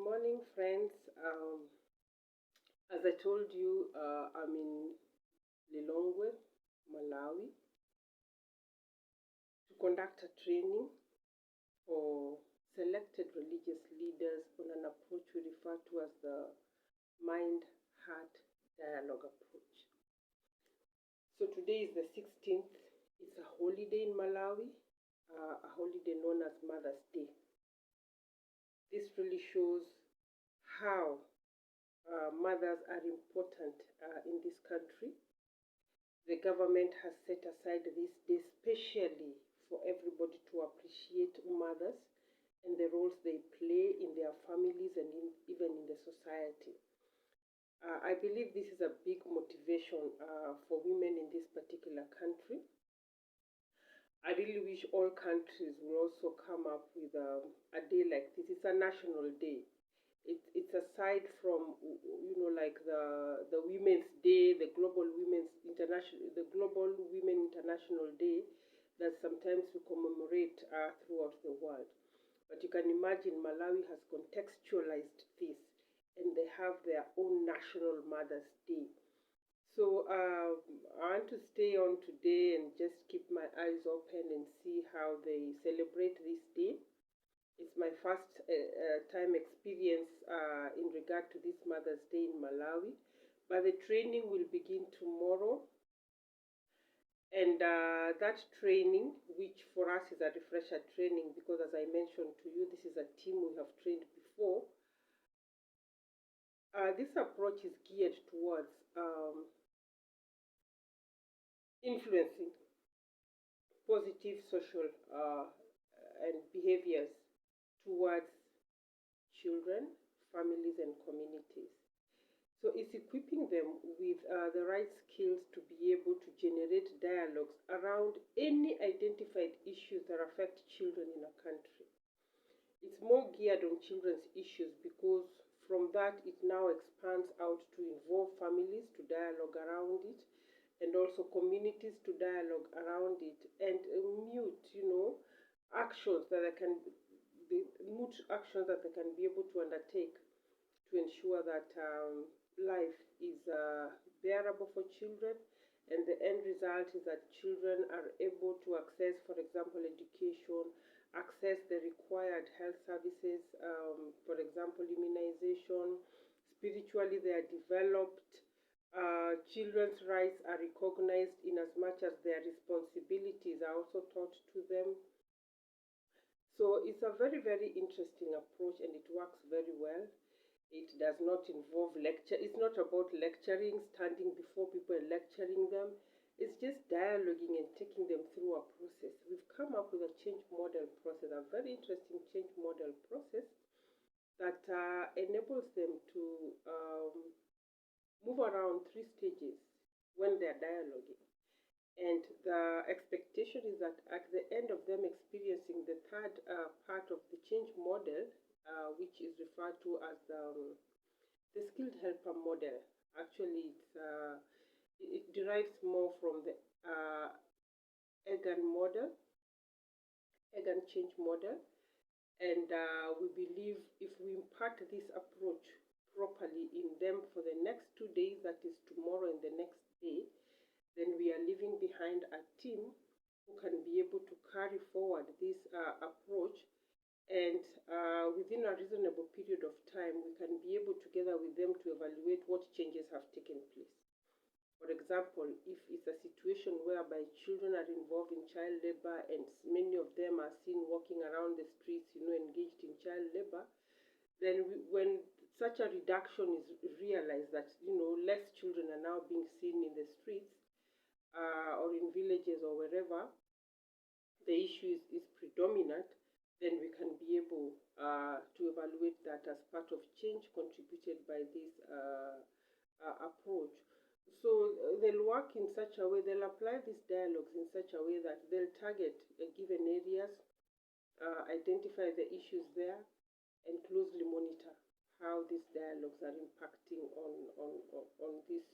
morning, friends. As I told you, I'm in Lilongwe, Malawi, to conduct a training for selected religious leaders on an approach we refer to as the mind-heart dialogue approach. So today is the 16th. It's a holiday in Malawi, a holiday known as Mother's Day. This really shows how mothers are important in this country. The government has set aside this day specially for everybody to appreciate mothers and the roles they play in their families and even in the society. I believe this is a big motivation for women in this particular country. I really wish all countries will also come up with a day like this. It's a national day. It's aside from like the Women's Day, the Global Women International Day that sometimes we commemorate throughout the world. But you can imagine Malawi has contextualized this, and they have their own National Mother's Day. So I want to stay on today and just keep my eyes open and see how they celebrate this day. It's my first time experience in regard to this Mother's Day in Malawi. But the training will begin tomorrow. And that training, which for us is a refresher training, because as I mentioned to you, this is a team we have trained before. This approach is geared towards influencing positive social and behaviors towards children, families, and communities. So it's equipping them with the right skills to be able to generate dialogues around any identified issues that affect children in a country. It's more geared on children's issues because from that it now expands out to involve families to dialogue around it, and also communities to dialogue around it, and actions that they can actions that they can be able to undertake to ensure that life is bearable for children, and the end result is that children are able to access, for example, education, access the required health services, for example, immunization. Spiritually, they are developed. Children's rights are recognized in as much as their responsibilities are also taught to them. So it's a very, very interesting approach, and it works very well. It does not involve lecture. It's not about lecturing, standing before people and lecturing them. It's just dialoguing and taking them through a process. We've come up with a change model process, a very interesting change model process that enables them to move around 3 stages when they're dialoguing. And the expectation is that at the end of them experiencing the third part of the change model, which is referred to as the skilled helper model. Actually, it derives more from the Egan model, Egan change model. And we believe if we impart this approach properly in them for the next 2 days, that is tomorrow and the next day, then we are leaving behind a team who can be able to carry forward this approach, and within a reasonable period of time, we can be able together with them to evaluate what changes have taken place. For example, if it's a situation whereby children are involved in child labor and many of them are seen walking around the streets, engaged in child labor, then when such a reduction is realized that, less children are now being seen in the streets, or in villages or wherever the issue is predominant, then we can be able to evaluate that as part of change contributed by this approach. So they'll work in such a way, they'll apply these dialogues in such a way that they'll target given areas, identify the issues there, and closely monitor how these dialogues are impacting on this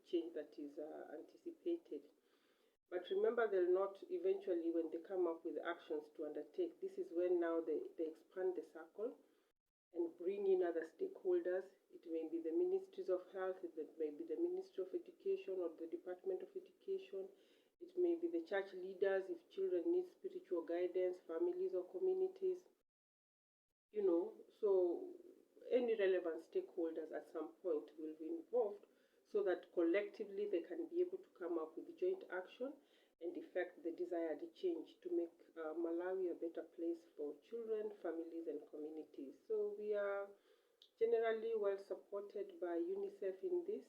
change that is anticipated. But remember, they'll not eventually, when they come up with actions to undertake, this is when now they expand the circle and bring in other stakeholders. It may be the Ministries of Health, it may be the Ministry of Education or the Department of Education. It may be the church leaders if children need spiritual guidance, families or communities. So any relevant stakeholders at some point will be involved so that collectively they can be able to come up with joint action and effect the desired change to make Malawi a better place for children, families, and communities. So we are generally well supported by UNICEF in this,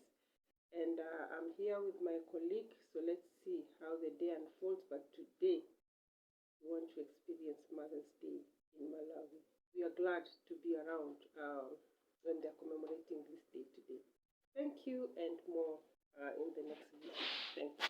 and I'm here with my colleague. So let's see how the day unfolds. But today, we want to experience Mother's Day in Malawi. We are glad to be around when they're commemorating this day today. Thank you, and more in the next video. Thank you.